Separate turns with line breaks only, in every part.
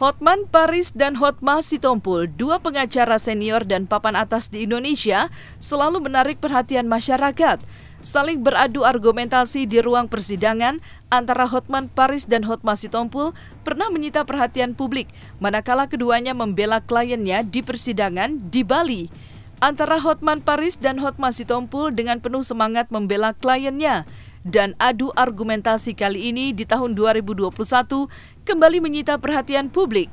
Hotman Paris dan Hotma Sitompul, dua pengacara senior dan papan atas di Indonesia, selalu menarik perhatian masyarakat. Saling beradu argumentasi di ruang persidangan antara Hotman Paris dan Hotma Sitompul pernah menyita perhatian publik, manakala keduanya membela kliennya di persidangan di Bali. Antara Hotman Paris dan Hotma Sitompul dengan penuh semangat membela kliennya. Dan adu argumentasi kali ini di tahun 2021 kembali menyita perhatian publik.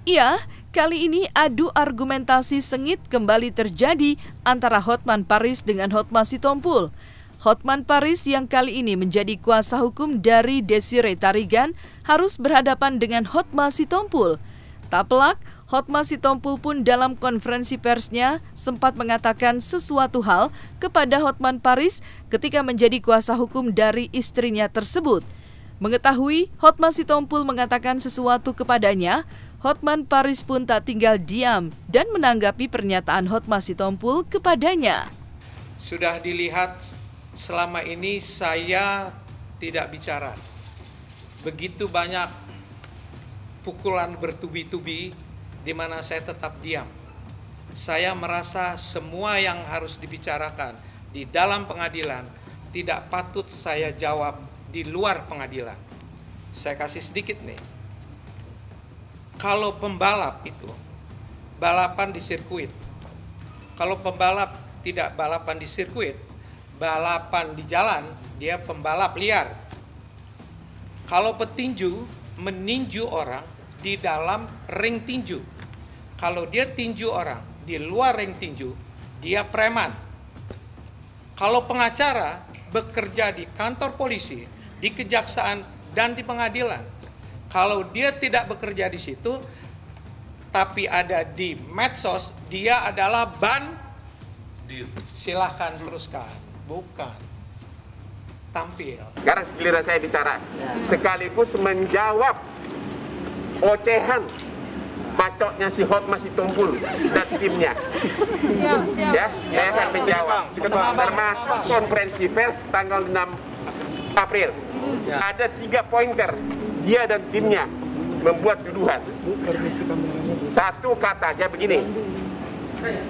Ya, kali ini adu argumentasi sengit kembali terjadi antara Hotman Paris dengan Hotma Sitompul. Hotman Paris yang kali ini menjadi kuasa hukum dari Desiree Tarigan harus berhadapan dengan Hotma Sitompul. Tak pelak, Hotma Sitompul pun dalam konferensi persnya sempat mengatakan sesuatu hal kepada Hotman Paris ketika menjadi kuasa hukum dari istrinya tersebut. Mengetahui Hotma Sitompul mengatakan sesuatu kepadanya, Hotman Paris pun tak tinggal diam dan menanggapi pernyataan Hotma Sitompul kepadanya.
Sudah dilihat selama ini saya tidak bicara. Begitu banyak pukulan bertubi-tubi di mana saya tetap diam. Saya merasa semua yang harus dibicarakan di dalam pengadilan tidak patut saya jawab di luar pengadilan. Saya kasih sedikit nih. Kalau pembalap itu balapan di sirkuit. Kalau pembalap tidak balapan di sirkuit, balapan di jalan, dia pembalap liar. Kalau petinju meninju orang di dalam ring tinju. Kalau dia tinju orang di luar ring tinju, dia preman. Kalau pengacara bekerja di kantor polisi, di kejaksaan, dan di pengadilan, kalau dia tidak bekerja di situ, tapi ada di medsos, dia adalah bandir. Silahkan teruskan. Bukan. Tampil.
Sekarang giliran saya bicara, sekaligus menjawab ocehan bacotnya si Hotma Sitompul dan timnya. Ya, saya akan menjawab. Termasuk konferensi pers tanggal 6 April. Ada 3 pointer dia dan timnya membuat tuduhan. Satu katanya begini,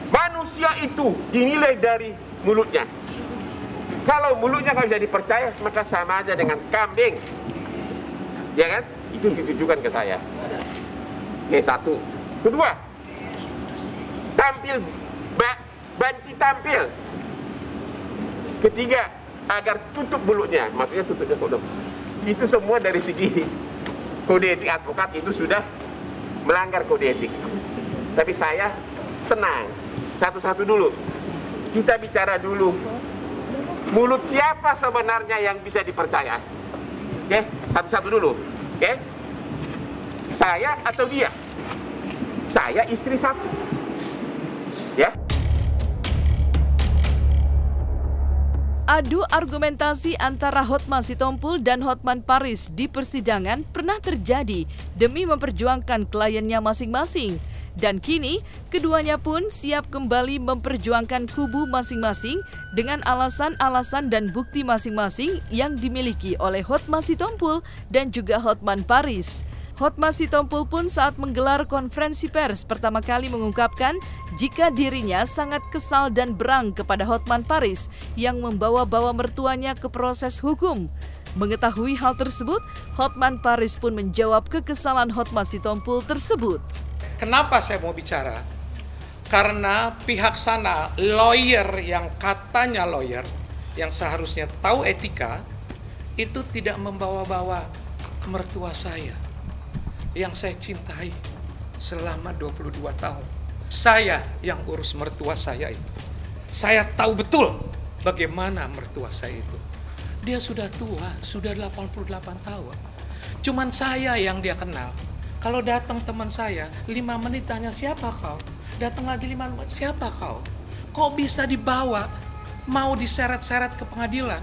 manusia itu dinilai dari mulutnya. Kalau mulutnya nggak bisa dipercaya, maka sama aja dengan kambing. Ya kan? Itu ditujukan ke saya. Oke, satu. Kedua, tampil, banci tampil. Ketiga, agar tutup mulutnya. Maksudnya tutupnya kodok. Itu semua dari segi kode etik advokat itu sudah melanggar kode etik. Tapi saya tenang. Satu-satu dulu. Kita bicara dulu. Mulut siapa sebenarnya yang bisa dipercaya? Oke, satu-satu dulu. Oke, saya atau dia? Saya istri satu. Ya.
Adu argumentasi antara Hotma Sitompul dan Hotman Paris di persidangan pernah terjadi demi memperjuangkan kliennya masing-masing. Dan kini, keduanya pun siap kembali memperjuangkan kubu masing-masing dengan alasan-alasan dan bukti masing-masing yang dimiliki oleh Hotma Sitompul dan juga Hotman Paris. Hotma Sitompul pun saat menggelar konferensi pers pertama kali mengungkapkan jika dirinya sangat kesal dan berang kepada Hotman Paris yang membawa-bawa mertuanya ke proses hukum. Mengetahui hal tersebut, Hotman Paris pun menjawab kekesalan Hotma Sitompul tersebut.
Kenapa saya mau bicara? Karena pihak sana, lawyer yang katanya lawyer, yang seharusnya tahu etika, itu tidak membawa-bawa mertua saya, yang saya cintai selama 22 tahun. Saya yang urus mertua saya itu. Saya tahu betul bagaimana mertua saya itu. Dia sudah tua, sudah 88 tahun. Cuman saya yang dia kenal. Kalau datang teman saya, 5 menit tanya siapa kau? Datang lagi 5 menit, siapa kau? Kok bisa dibawa, mau diseret-seret ke pengadilan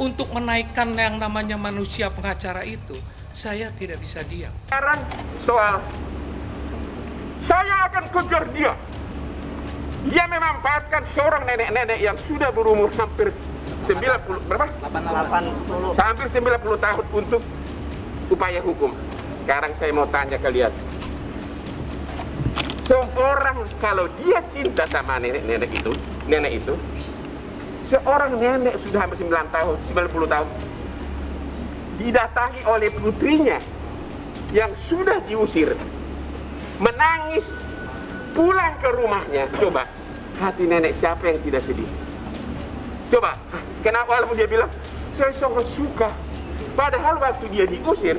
untuk menaikkan yang namanya manusia pengacara itu? Saya tidak bisa diam.
Sekarang soal, saya akan kejar dia. Dia memanfaatkan seorang nenek-nenek yang sudah berumur hampir 90, berapa? 80. Hampir 90 tahun untuk upaya hukum. Sekarang saya mau tanya kalian, Seorang kalau dia cinta sama nenek itu, seorang nenek sudah hampir 90 tahun, didatangi oleh putrinya yang sudah diusir, menangis, pulang ke rumahnya. Coba, hati nenek siapa yang tidak sedih? Coba, kenapa walaupun dia bilang, saya sangat suka. Padahal waktu dia diusir,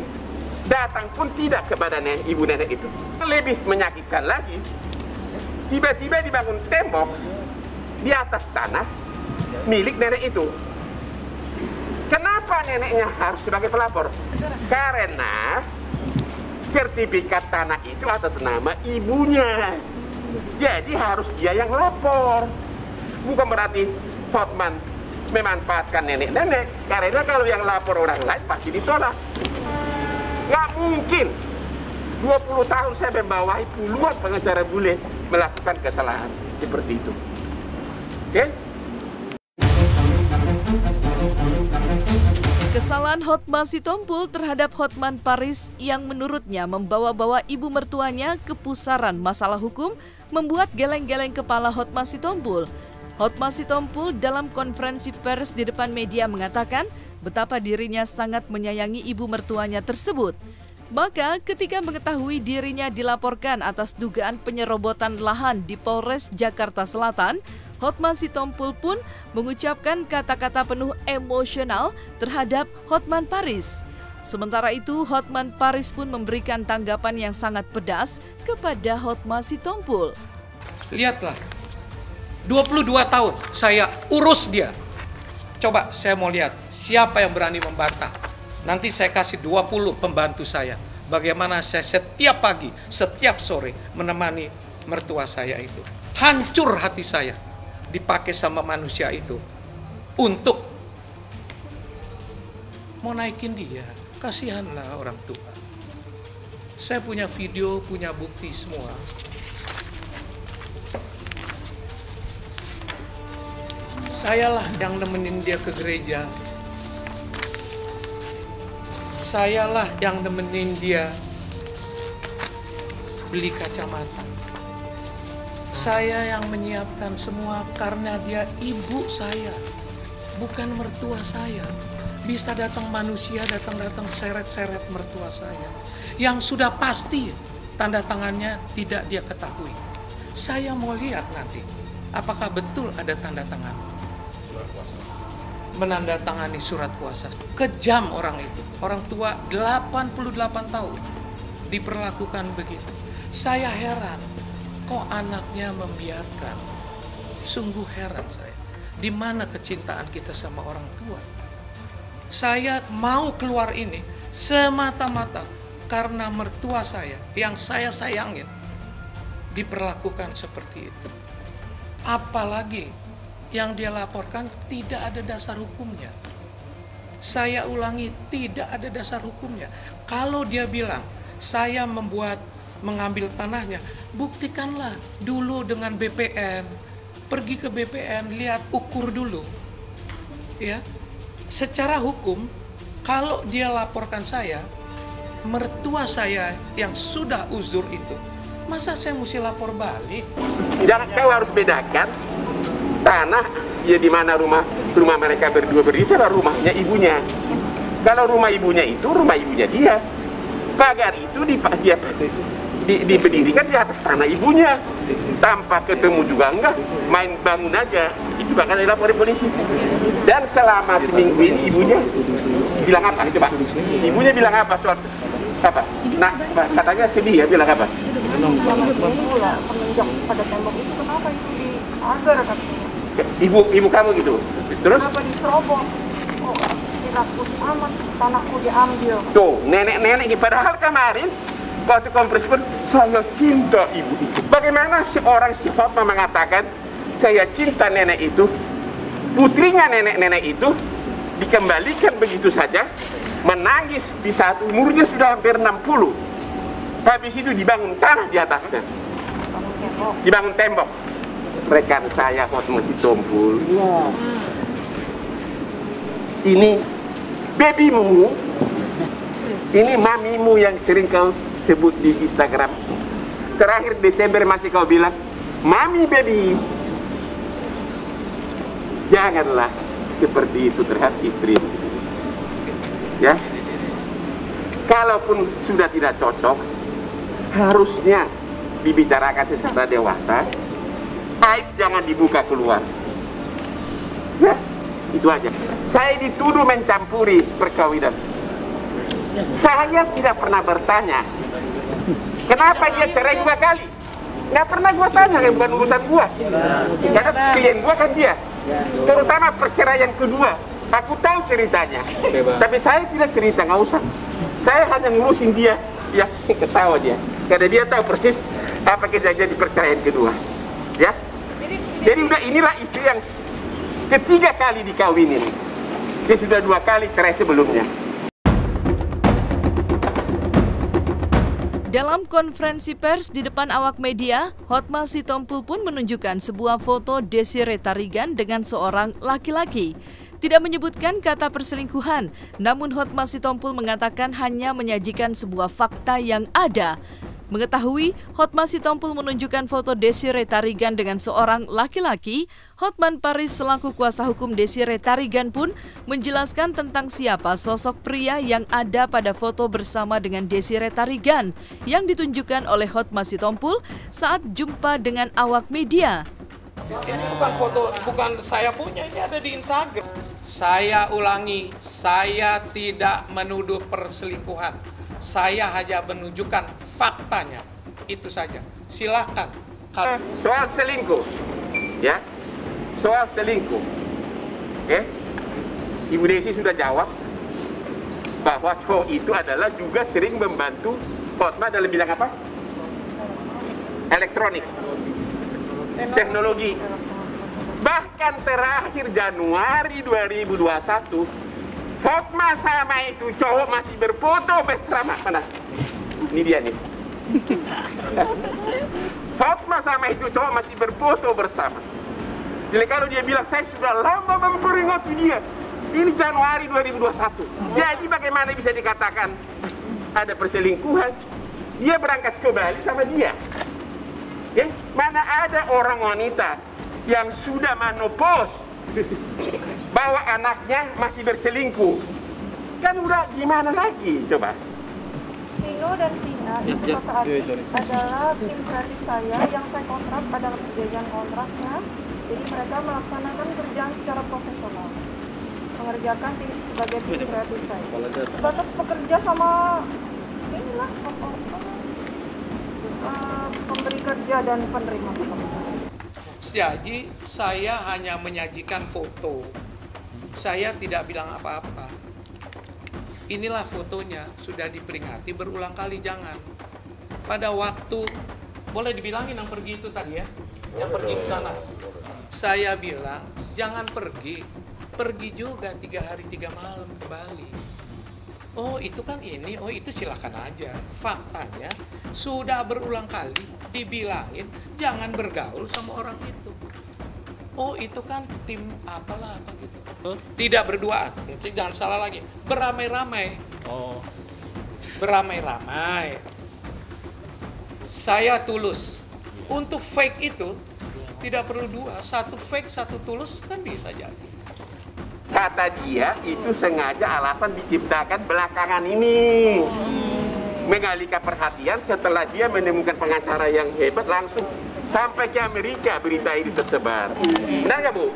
datang pun tidak kepada ibu nenek itu. Lebih menyakitkan lagi, tiba-tiba dibangun tembok di atas tanah milik nenek itu. Kenapa neneknya harus sebagai pelapor? Karena sertifikat tanah itu atas nama ibunya. Jadi harus dia yang lapor. Bukan berarti Hotman memanfaatkan nenek-nenek, karena kalau yang lapor orang lain pasti ditolak. Nggak mungkin 20 tahun saya membawahi puluhan pengacara bule melakukan kesalahan seperti itu. Oke?
Kesalahan Hotma Sitompul terhadap Hotman Paris yang menurutnya membawa-bawa ibu mertuanya ke pusaran masalah hukum membuat geleng-geleng kepala Hotma Sitompul. Hotma Sitompul dalam konferensi pers di depan media mengatakan betapa dirinya sangat menyayangi ibu mertuanya tersebut. Maka ketika mengetahui dirinya dilaporkan atas dugaan penyerobotan lahan di Polres Jakarta Selatan, Hotman Sitompul pun mengucapkan kata-kata penuh emosional terhadap Hotman Paris. Sementara itu, Hotman Paris pun memberikan tanggapan yang sangat pedas kepada Hotman Sitompul.
Lihatlah, 22 tahun saya urus dia. Coba saya mau lihat siapa yang berani membantah. Nanti saya kasih 20 pembantu saya. Bagaimana saya setiap pagi, setiap sore menemani mertua saya itu. Hancur hati saya dipakai sama manusia itu untuk mau naikin dia. Kasihanlah orang tua. Saya punya video, punya bukti semua. Sayalah yang nemenin dia ke gereja. Sayalah yang nemenin dia beli kacamata. Saya yang menyiapkan semua karena dia ibu saya, bukan mertua saya. Bisa datang manusia, datang seret-seret mertua saya. Yang sudah pasti tanda tangannya tidak dia ketahui. Saya mau lihat nanti, apakah betul ada tanda tangan. Menandatangani surat kuasa. Kejam orang itu. Orang tua 88 tahun diperlakukan begitu. Saya heran, kok anaknya membiarkan. Sungguh heran saya. Di mana kecintaan kita sama orang tua? Saya mau keluar ini semata-mata karena mertua saya yang saya sayangin diperlakukan seperti itu. Apalagi yang dia laporkan tidak ada dasar hukumnya. Saya ulangi, tidak ada dasar hukumnya. Kalau dia bilang, saya mengambil tanahnya, buktikanlah dulu dengan BPN. Pergi ke BPN, lihat, ukur dulu. Ya, secara hukum, kalau dia laporkan saya, mertua saya yang sudah uzur itu, masa saya mesti lapor balik?
Jangan, kau harus bedakan tanah ya di mana rumah mereka berdua berdiri adalah rumahnya ibunya. Kalau rumah ibunya itu rumah ibunya dia. Pagar itu diberdirikan di atas tanah ibunya. Tanpa ketemu juga enggak, main bangun aja. Itu bakal dilaporin polisi. Dan selama seminggu ini ibunya bilang apa? Coba. Ibunya bilang apa soal apa? Nah, katanya sedih ya, bilang apa?
Semenjak pada tembok itu kenapa itu diagar katanya?
Ibu kamu gitu. Terus?
Kenapa diserobot? Oh, takut amat tanahku diambil.
Tuh, nenek-nenek padahal kemarin waktu konferensi pun saya cinta ibu itu. Bagaimana seorang si Hotman mengatakan saya cinta nenek itu, putrinya nenek-nenek itu dikembalikan begitu saja, menangis di saat umurnya sudah hampir 60. Habis itu dibangun tanah di atasnya. Dibangun tembok. Rekan saya Hotman Sitompul. Ini babymu, ini mamimu yang sering kau sebut di Instagram. terakhir Desember masih kau bilang, "Mami baby." Janganlah seperti itu terhadap istri. Ya. Kalaupun sudah tidak cocok, harusnya dibicarakan secara dewasa. Aib jangan dibuka keluar. Ya, itu aja. Saya dituduh mencampuri perkawinan. Saya tidak pernah bertanya, kenapa dia cerai 2 kali? Nggak pernah gua tanya, bukan urusan gua. Karena klien gua kan dia. Terutama perceraian kedua, aku tahu ceritanya. Tapi saya tidak cerita, nggak usah. Saya hanya ngurusin dia. Ya, ketawa dia. Karena dia tahu persis apa kejadian di perceraian kedua. Ya. Jadi udah inilah istri yang ketiga kali dikawinin. Dia sudah 2 kali cerai sebelumnya.
Dalam konferensi pers di depan awak media, Hotma Sitompul pun menunjukkan sebuah foto Desiree Tarigan dengan seorang laki-laki. Tidak menyebutkan kata perselingkuhan, namun Hotma Sitompul mengatakan hanya menyajikan sebuah fakta yang ada. Mengetahui Hotma Sitompul menunjukkan foto Desiree Tarigan dengan seorang laki-laki, Hotman Paris selaku kuasa hukum Desiree Tarigan pun menjelaskan tentang siapa sosok pria yang ada pada foto bersama dengan Desiree Tarigan yang ditunjukkan oleh Hotma Sitompul saat jumpa dengan awak media.
Ini bukan foto, bukan saya punya, ini ada di Instagram. Saya ulangi, saya tidak menuduh perselingkuhan. Saya hanya menunjukkan faktanya, itu saja. Silakan.
Soal selingkuh, ya, soal selingkuh, Ibu Desi sudah jawab bahwa cowok itu adalah juga sering membantu Hotma dalam bidang apa? Elektronik, teknologi. Bahkan terakhir Januari 2021. Hotma sama itu cowok masih berfoto bersama. Mana? Ini dia nih. Hotma sama itu cowok masih berfoto bersama. Jadi kalau dia bilang saya sudah lama memperingati dia, ini Januari 2021. Jadi bagaimana bisa dikatakan ada perselingkuhan? Dia berangkat ke Bali sama dia. Mana ada orang wanita yang sudah menopause bahwa anaknya masih berselingkuh? Kan udah gimana lagi coba?
Vino dan Vina itu kakak adik adalah tim kreatif saya yang saya kontrak pada perjanjian kontraknya. Jadi mereka melaksanakan kerjaan secara profesional, mengerjakan sebagai tim kreatif saya. Batas pekerja sama inilah pemberi kerja dan penerima pekerjaan.
Jadi saya hanya menyajikan foto. Saya tidak bilang apa-apa. Inilah fotonya, sudah diperingati berulang kali, jangan. Pada waktu, boleh dibilangin yang pergi itu tadi ya, yang pergi ke sana. Saya bilang, jangan pergi. Pergi juga 3 hari 3 malam ke Bali. Oh itu kan ini, oh itu silakan aja. Faktanya sudah berulang kali dibilangin jangan bergaul sama orang itu. Oh itu kan tim apalah apa gitu. Tidak berduaan, jangan salah lagi. Beramai-ramai. Oh. Beramai-ramai. Saya tulus. Untuk fake itu tidak perlu 2. 1 fake, 1 tulus kan bisa jadi.
Kata dia itu sengaja alasan diciptakan belakangan ini. Mengalihkan perhatian setelah dia menemukan pengacara yang hebat, langsung sampai ke Amerika berita ini tersebar. Benar nggak Bu?